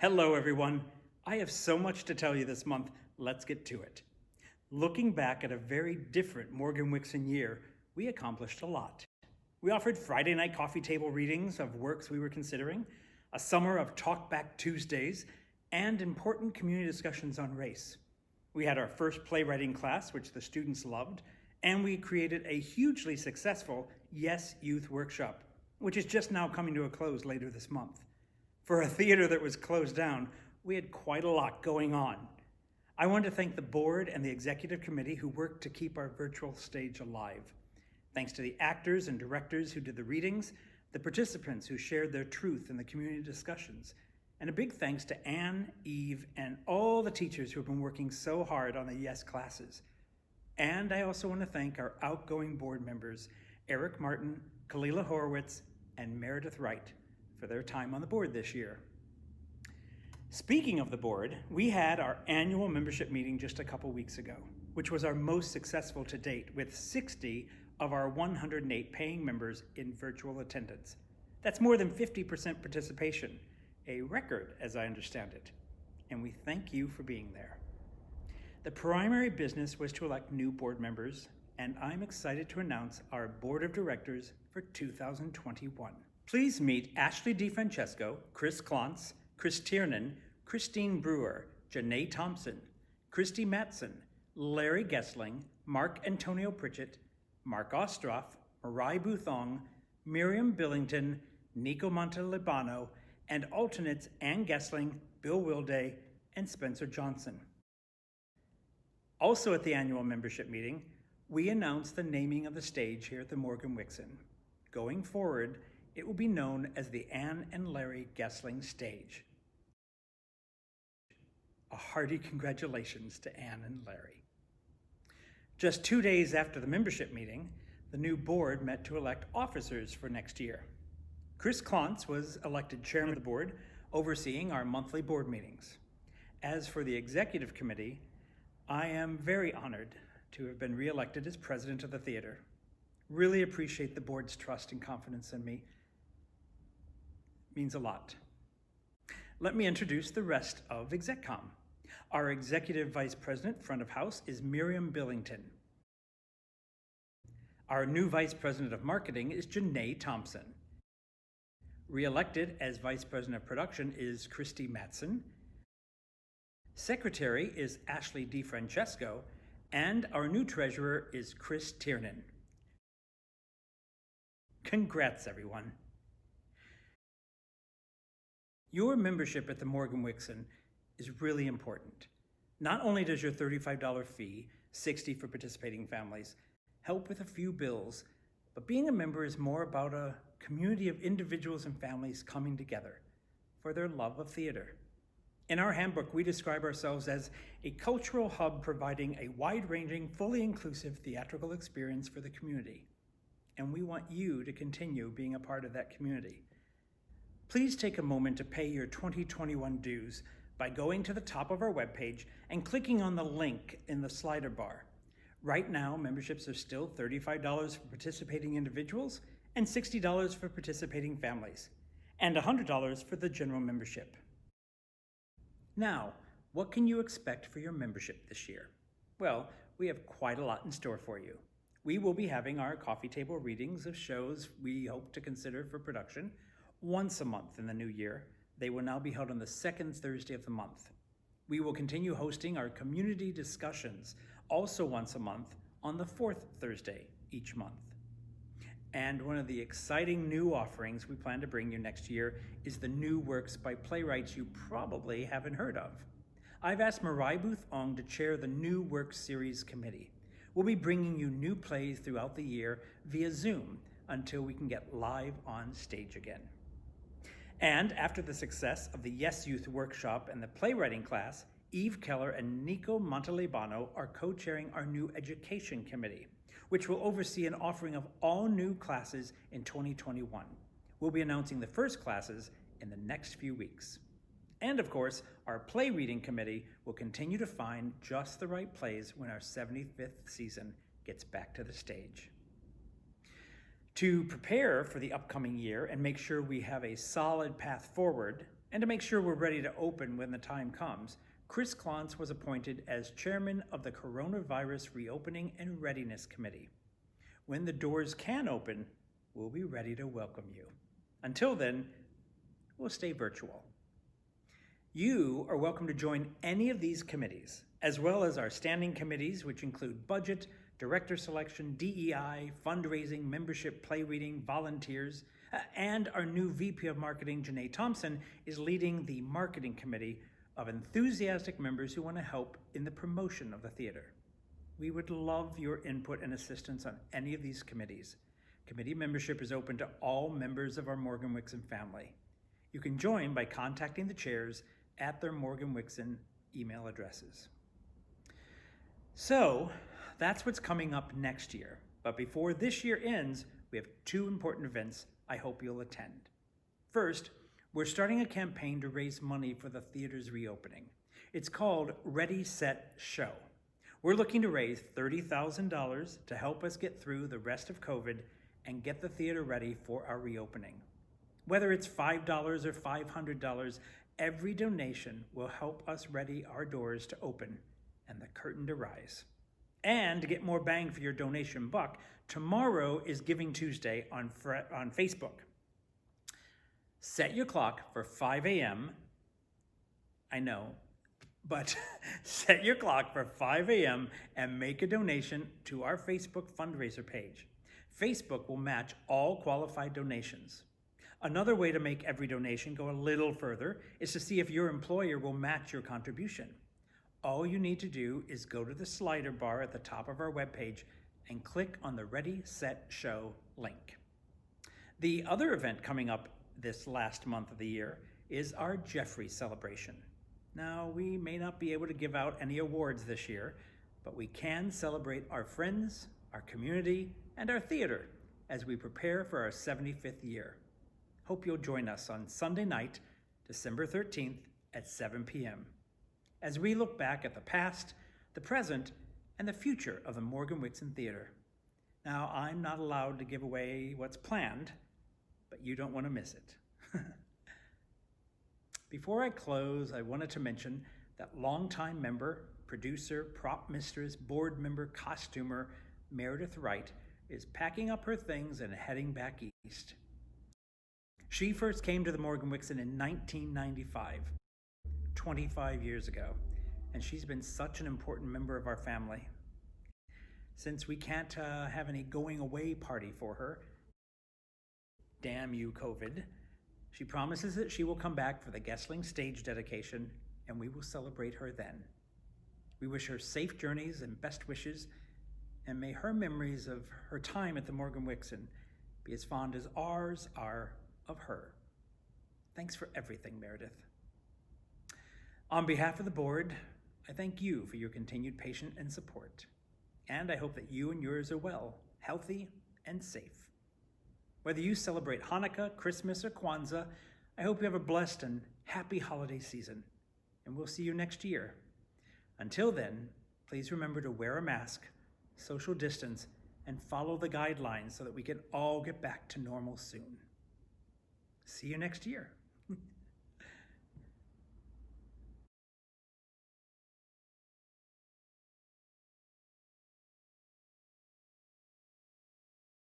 Hello, everyone. I have so much to tell you this month. Let's get to it. Looking back at a very different Morgan-Wixon year, we accomplished a lot. We offered Friday night coffee table readings of works we were considering, a summer of Talk Back Tuesdays, and important community discussions on race. We had our first playwriting class, which the students loved, and we created a hugely successful Yes Youth Workshop, which is just now coming to a close later this month. For a theater that was closed down, we had quite a lot going on. I want to thank the board and the executive committee who worked to keep our virtual stage alive. Thanks to the actors and directors who did the readings, the participants who shared their truth in the community discussions, and a big thanks to Anne, Eve, and all the teachers who have been working so hard on the Yes classes. And I also want to thank our outgoing board members, Eric Martin, Kalila Horowitz, and Meredith Wright, for their time on the board this year. Speaking of the board, we had our annual membership meeting just a couple weeks ago, which was our most successful to date, with 60 of our 108 paying members in virtual attendance. That's more than 50% participation, a record as I understand it, and we thank you for being there. The primary business was to elect new board members, and I'm excited to announce our board of directors for 2021. Please meet Ashley DeFrancesco, Chris Klontz, Chris Tiernan, Christine Brewer, Janae Thompson, Christy Matson, Larry Gessling, Mark Antonio Pritchett, Mark Ostroff, Marai Buthong, Miriam Billington, Nico Montalibano, and alternates Ann Gessling, Bill Wilday, and Spencer Johnson. Also at the annual membership meeting, we announced the naming of the stage here at the Morgan-Wixon. Going forward, it will be known as the Ann and Larry Gessling Stage. A hearty congratulations to Ann and Larry. Just 2 days after the membership meeting, the new board met to elect officers for next year. Chris Klontz was elected chairman of the board, overseeing our monthly board meetings. As for the executive committee, I am very honored to have been reelected as president of the theater. Really appreciate the board's trust and confidence in me. Means a lot. Let me introduce the rest of ExecCom. Our executive vice president, front of house, is Miriam Billington. Our new vice president of marketing is Janae Thompson. Re-elected as vice president of production is Christy Matson. Secretary is Ashley DeFrancesco, and our new treasurer is Chris Tiernan. Congrats, everyone. Your membership at the Morgan-Wixon is really important. Not only does your $35 fee, $60 for participating families, help with a few bills, but being a member is more about a community of individuals and families coming together for their love of theater. In our handbook, we describe ourselves as a cultural hub providing a wide-ranging, fully inclusive theatrical experience for the community. And we want you to continue being a part of that community. Please take a moment to pay your 2021 dues by going to the top of our webpage and clicking on the link in the slider bar. Right now, memberships are still $35 for participating individuals and $60 for participating families, and $100 for the general membership. Now, what can you expect for your membership this year? Well, we have quite a lot in store for you. We will be having our coffee table readings of shows we hope to consider for production once a month in the new year. They will now be held on the second Thursday of the month. We will continue hosting our community discussions, also once a month, on the fourth Thursday each month. And one of the exciting new offerings we plan to bring you next year is the new works by playwrights you probably haven't heard of. I've asked Marai Buthong to chair the New Works Series Committee. We'll be bringing you new plays throughout the year via Zoom until we can get live on stage again. And after the success of the Yes Youth Workshop and the playwriting class, Eve Keller and Nico Montalibano are co-chairing our new education committee, which will oversee an offering of all new classes in 2021. We'll be announcing the first classes in the next few weeks. And of course, our play reading committee will continue to find just the right plays when our 75th season gets back to the stage. To prepare for the upcoming year and make sure we have a solid path forward, And to make sure we're ready to open when the time comes, Chris Clance was appointed as chairman of the Coronavirus Reopening and Readiness Committee. When the doors can open, we'll be ready to welcome you. Until then, we'll stay virtual. You are welcome to join any of these committees, as well as our standing committees, which include budget, director selection, DEI, fundraising, membership, play reading, volunteers, and our new VP of Marketing, Janae Thompson, is leading the marketing committee of enthusiastic members who want to help in the promotion of the theater. We would love your input and assistance on any of these committees. Committee membership is open to all members of our Morgan-Wixon family. You can join by contacting the chairs at their Morgan-Wixon email addresses. So that's what's coming up next year. But before this year ends, we have two important events I hope you'll attend. First, we're starting a campaign to raise money for the theater's reopening. It's called Ready, Set, Show. We're looking to raise $30,000 to help us get through the rest of COVID and get the theater ready for our reopening. Whether it's $5 or $500, every donation will help us ready our doors to open and the curtain to rise. And to get more bang for your donation buck, tomorrow is Giving Tuesday on Facebook. Set your clock for 5 a.m. I know, but set your clock for 5 a.m. and make a donation to our Facebook fundraiser page. Facebook will match all qualified donations. Another way to make every donation go a little further is to see if your employer will match your contribution. All you need to do is go to the slider bar at the top of our webpage and click on the Ready, Set, Show link. The other event coming up this last month of the year is our Geoffreys Celebration. Now, we may not be able to give out any awards this year, but we can celebrate our friends, our community, and our theater as we prepare for our 75th year. Hope you'll join us on Sunday night, December 13th at 7 p.m. as we look back at the past, the present, and the future of the Morgan-Wixon Theater. Now, I'm not allowed to give away what's planned, but you don't want to miss it. Before I close, I wanted to mention that longtime member, producer, prop mistress, board member, costumer, Meredith Wright is packing up her things and heading back east. She first came to the Morgan-Wixon in 1995, 25 years ago, and she's been such an important member of our family. Since we can't have any going away party for her, damn you COVID, she promises that she will come back for the Gessling stage dedication, and we will celebrate her then. We wish her safe journeys and best wishes, and may her memories of her time at the Morgan-Wixon be as fond as ours are of her. Thanks for everything, Meredith. On behalf of the board, I thank you for your continued patience and support, and I hope that you and yours are well, healthy, and safe. Whether you celebrate Hanukkah, Christmas, or Kwanzaa, I hope you have a blessed and happy holiday season, and we'll see you next year. Until then, please remember to wear a mask, social distance, and follow the guidelines so that we can all get back to normal soon. See you next year.